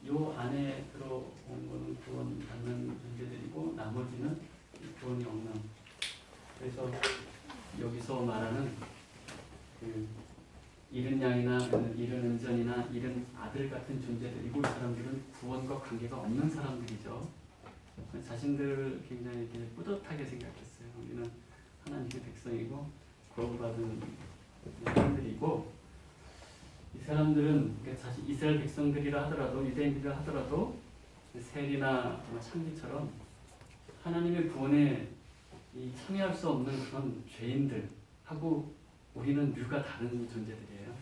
요 안에 들어온 거는 구원 받는 존재들이고 나머지는 구원이 없는. 그래서 여기서 말하는 그 잃은 양이나 잃은 은전이나 잃은 아들 같은 존재들이고, 이 사람들은 구원과 관계가 없는 사람들이죠. 자신들을 굉장히 이렇게 뿌듯하게 생각했어요. 우리는 하나님의 백성이고 구원받은 사람들이고, 이 사람들은 사실 이스라엘 백성들이라 하더라도, 유대인들이라 하더라도 셀이나 창기처럼 하나님의 구원에 참여할 수 없는 그런 죄인들하고 우리는 류가 다른 존재들이에요.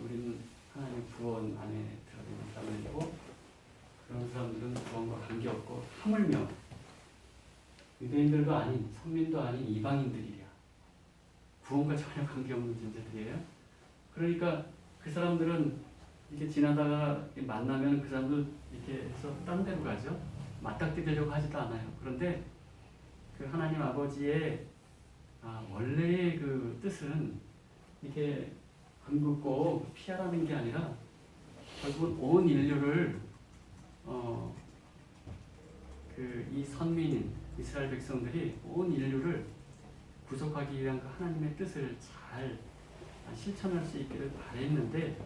우리는 하나님의 구원 안에 들어있는 사람들이고, 그런 사람들은 구원과 관계없고 하물며 유대인들도 아닌, 선민도 아닌 이방인들이야. 구원과 전혀 관계없는 존재들이에요. 그러니까 그 사람들은 이렇게 지나다가 만나면 그 사람들 이렇게 해서 딴 데로 가죠. 맞닥뜨리려고 하지도 않아요. 그런데 그 하나님 아버지의 원래의 그 뜻은 이렇게 긁고 피하라는 게 아니라 결국은 온 인류를 이 선민인 이스라엘 백성들이 온 인류를 구속하기 위한 그 하나님의 뜻을 잘 실천할 수 있기를 바랬는데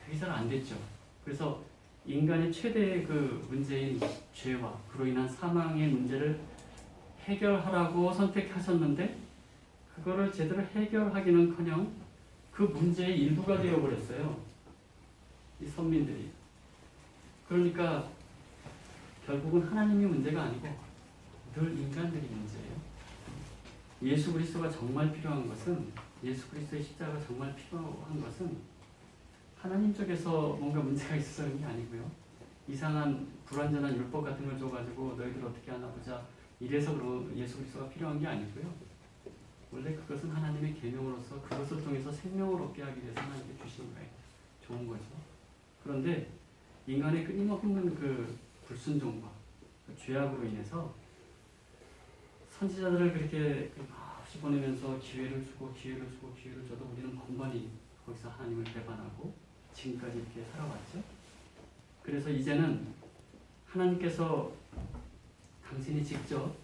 그게 잘 안 됐죠. 그래서 인간의 최대의 그 문제인 죄와 그로 인한 사망의 문제를 해결하라고 선택하셨는데 그거를 제대로 해결하기는커녕 그 문제의 일부가 되어버렸어요. 이 선민들이. 그러니까 결국은 하나님이 문제가 아니고 늘 인간들이 문제예요. 예수 그리스도가 정말 필요한 것은, 예수 그리스도의 십자가가 정말 필요한 것은 하나님 쪽에서 뭔가 문제가 있어서 그런 게 아니고요. 이상한 불완전한 율법 같은 걸 줘가지고 너희들 어떻게 하나 보자 이래서 예수 그리스도가 필요한 게 아니고요. 원래 그것은 하나님의 계명으로서 그것을 통해서 생명을 얻게 하기 위해서 하나님께 주신 거예요. 좋은 거죠. 그런데 인간의 끊임없는 그 불순종과 그 죄악으로 인해서 선지자들을 그렇게 없이 보내면서 기회를 주고 기회를 주고 기회를 줘도 우리는 번번이 거기서 하나님을 배반하고 지금까지 이렇게 살아왔죠. 그래서 이제는 하나님께서 당신이 직접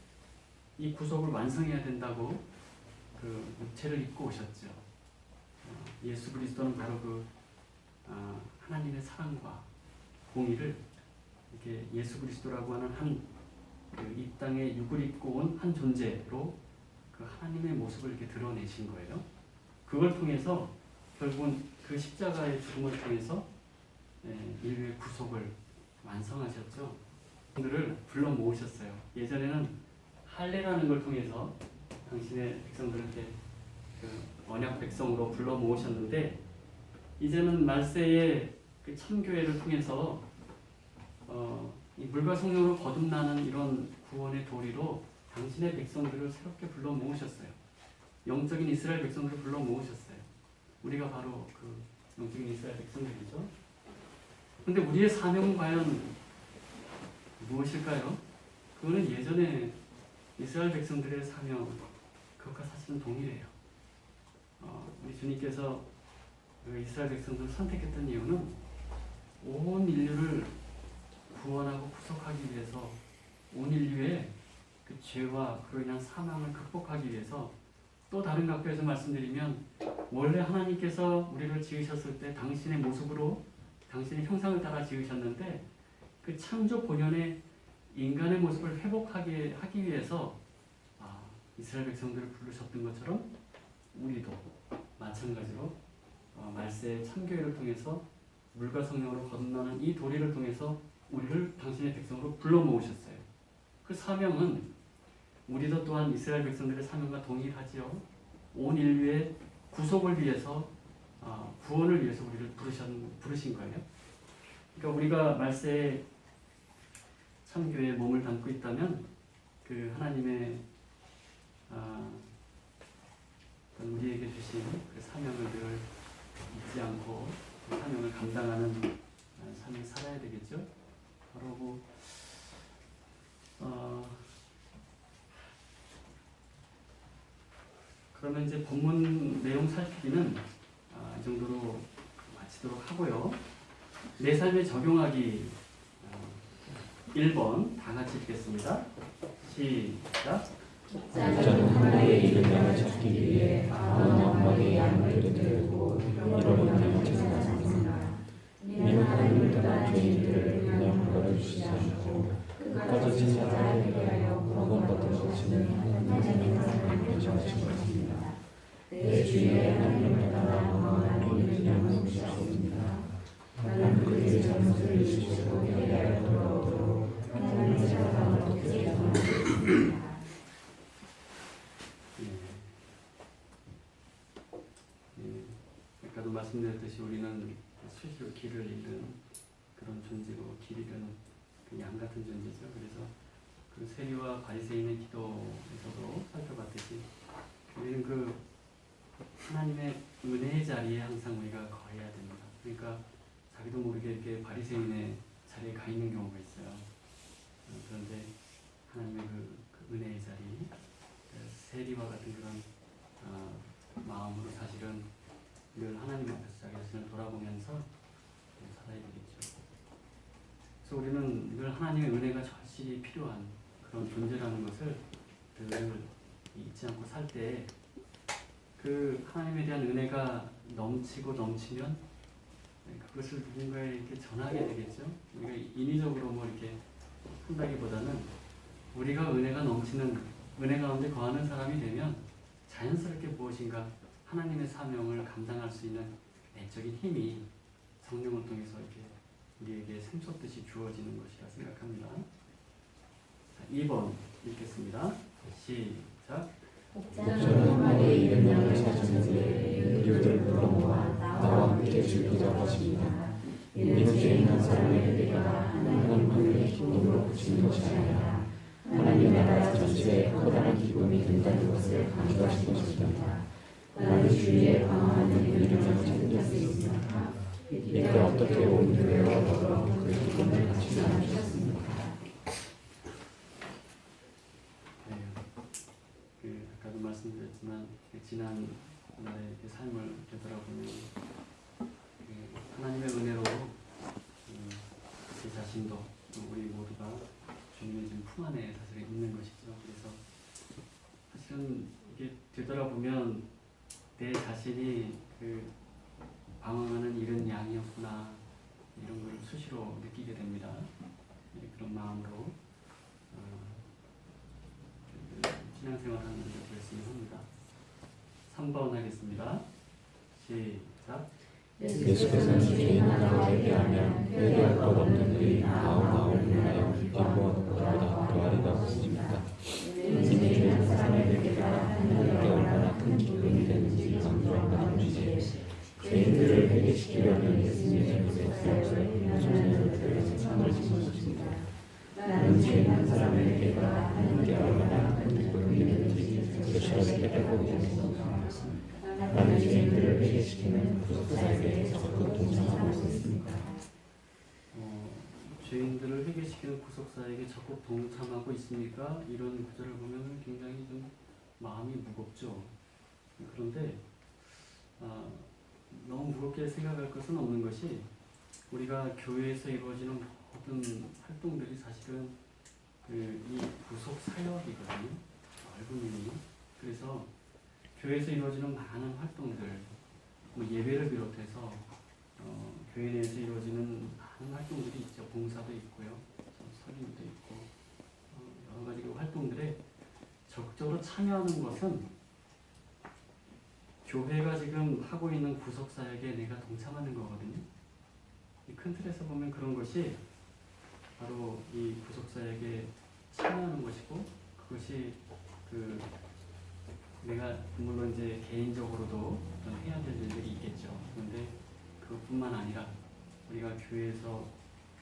이 구속을 완성해야 된다고 그 육체를 입고 오셨죠. 예수 그리스도는 바로 그 하나님의 사랑과 공의를 이렇게 예수 그리스도라고 하는 이 땅에 육을 입고 온 한 존재로 그 하나님의 모습을 이렇게 드러내신 거예요. 그걸 통해서 결국은 그 십자가의 죽음을 통해서 인류의 구속을 완성하셨죠. 그들을 불러 모으셨어요. 예전에는 할례라는 걸 통해서 당신의 백성들을 이렇게 그 언약 백성으로 불러 모으셨는데 이제는 말세의 그 참교회를 통해서 이 물과 성령으로 거듭나는 이런 구원의 도리로 당신의 백성들을 새롭게 불러 모으셨어요. 영적인 이스라엘 백성들을 불러 모으셨어요. 우리가 바로 그 영적인 이스라엘 백성들이죠. 근데 우리의 사명은 과연 무엇일까요? 그거는 예전에 이스라엘 백성들의 사명, 그것과 사실은 동일해요. 우리 주님께서 그 이스라엘 백성들을 선택했던 이유는 온 인류를 구원하고 구속하기 위해서, 온 인류의 그 죄와 그로 인한 사망을 극복하기 위해서, 또 다른 각도에서 말씀드리면 원래 하나님께서 우리를 지으셨을 때 당신의 모습으로 당신의 형상을 따라 지으셨는데 그 창조 본연의 인간의 모습을 회복하게 하기 위해서 이스라엘 백성들을 부르셨던 것처럼 우리도 마찬가지로 말세의 참교회를 통해서 물과 성령으로 거듭나는 이 도리를 통해서 우리를 당신의 백성으로 불러 모으셨어요. 그 사명은 우리도 또한 이스라엘 백성들의 사명과 동일하지요. 온 인류의 구속을 위해서, 구원을 위해서 우리를 부르신 거예요. 그러니까 우리가 말세의 참교회에 몸을 담고 있다면 그 하나님의 우리에게 주신 그 사명을 늘 잊지 않고 그 사명을 감당하는 삶을 살아야 되겠죠. 바로 그러면 이제 본문 내용 살피기는 이 정도로 마치도록 하고요. 내 삶에 적용하기 1번 다 같이 읽겠습니다. 시작. 목자는 하나의 이름을 찾기 위해 온 영광의 양들을 들고 이름을 찾습니다. 이는 하나님을 떠난 죄인들을 그냥 버려주시지 않고 끝까지 찾아내게 하여 구원받은 것은 하나님의 사랑을 결정하신 것입니다. 내 주위에 하나님을 떠나 원망하는 이는 영원히 없습니다. 나는 그들의 잘못을 잊으시고 회개하여 돌아오도록 하나님의 사랑을 얻게 전하겠습니다. 아까도 말씀드렸듯이 우리는 수시로 길을 잃는 그런 존재고 길 잃은 그 양 같은 존재죠. 그래서 그 세리와 바리새인의 기도에서도 살펴봤듯이 우리는 그 하나님의 은혜의 자리에 항상 우리가 거해야 됩니다. 그러니까 자기도 모르게 이렇게 바리새인의 자리에 가 있는 경우가 있어요. 그런데 하나님의 그 은혜의 자리, 세리와 같은 그런 마음으로 사실은 늘 하나님 앞에서 자기 자신을 돌아보면서 살아야 되겠죠. 그래서 우리는 늘 하나님의 은혜가 절실히 필요한 그런 존재라는 것을 늘 잊지 않고 살 때 그 하나님에 대한 은혜가 넘치고 넘치면 그것을 누군가에게 전하게 되겠죠. 우리가 인위적으로 뭐 이렇게 한다기보다는 우리가 은혜가 넘치는 은혜 가운데 거하는 사람이 되면 자연스럽게 무엇인가 하나님의 사명을 감당할 수 있는 내적인 힘이 성령을 통해서 이렇게 우리에게 샘솟듯이 주어지는 것이라 생각합니다. 자, 2번 읽겠습니다. 시작. 목자는 마리의 이른 양을 찾으면서 이들을 불러 모아 나와 함께 즐기자고 하십니다. 이는 죄인 한 사람의 회개가 하나님 하늘의 기쁨으로 그치는 것이 아니라 하나님 나라 전체의 커다란 기쁨이 된다는 것을 강조하신 것입니다. 나를 주위에 방황하는 이른 양을 찾는 수 있습니까? 이때 어떻게 온 교회와 더불어 그 기쁨을 같이 나누셨습니까? 아까도 말씀드렸지만 지난 날의 삶을 되돌아보면 하나님의 은혜로 제 자신도 우리 모두가 주님의 지금 품 안에 사실 있는 것이죠. 그래서 사실은 이게 되돌아보면 내 자신이 그 방황하는 이런 양이었구나 이런 걸 수시로 느끼게 됩니다. 그런 마음으로 신앙생활하는 데 열심히 합니다. 3번 하겠습니다. 시작. 예수께서는 죄인 하나가 회개하면 회개할 것 없는 그의 아흔아홉을 위하여 기뻐하는 것보다 더하리라고 하십니다. 이미 죄인 한 사람의 회개가 하나님께 얼마나 큰 기쁨이 되는지 강조한다 동시에 죄인들을 회개시키려는 예수님의 구속사역을 하늘 짓는 것입니다. 나는 죄인 한 사람의 회개가 하나님께 얼마나 큰 기쁨이 되는지 그것을 깨닫고 있습니다. 나는 죄인들을 회개시키는 구속사역에 적극 동참하고 있습니다. 죄인들을 회개시키는 구속사에게 적극 동참하고 있습니까? 이런 구절을 보면 굉장히 좀 마음이 무겁죠. 그런데 너무 무겁게 생각할 것은 없는 것이 우리가 교회에서 이루어지는 모든 활동들이 사실은 이 구속사역이거든요. 넓은 의미. 그래서 교회에서 이루어지는 많은 활동들, 뭐 예배를 비롯해서 교회 내에서 이루어지는 많은 활동들이 있죠. 봉사도 있고요, 설립도 있고 여러 가지 그 활동들에 적극적으로 참여하는 것은 교회가 지금 하고 있는 구속사역에 내가 동참하는 거거든요. 이 큰 틀에서 보면 그런 것이 바로 이 구속사역에 참여하는 것이고 그것이 내가 물론 이제 개인적으로도 어떤 해야 될 일들이 있겠죠. 그런데 그것뿐만 아니라 우리가 교회에서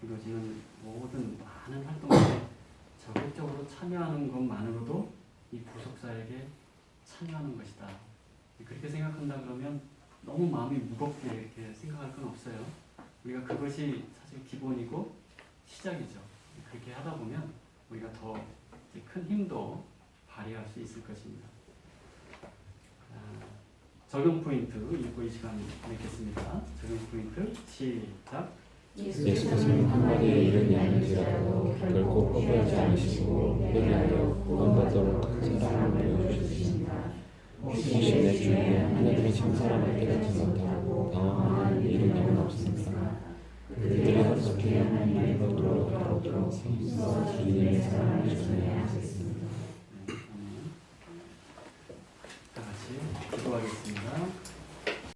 이루어지는 모든 많은 활동에 적극적으로 참여하는 것만으로도 이 구속사역에 참여하는 것이다. 그렇게 생각한다 그러면 너무 마음이 무겁게 이렇게 생각할 건 없어요. 우리가 그것이 사실 기본이고 시작이죠. 그렇게 하다 보면 우리가 더 큰 힘도 발휘할 수 있을 것입니다. 적용 포인트 읽고 이 시간 맺겠습니다. 적용 포인트 시작. 예수께서는 한마디의 이른 양일지라도 결코 포기하지 않으시고 회개하여 구원받도록 큰 사랑을 보여주셨습니다. 혹시 내 주위에 하나님의 참 사람을 깨닫지 못하고 방황하는 이른 양은 없습니까? 그들이 어떻게 하나님의 것으로 더욱더 힘써 주님의 사랑을 전해야 하겠습니다. 다 같이 기도하겠습니다.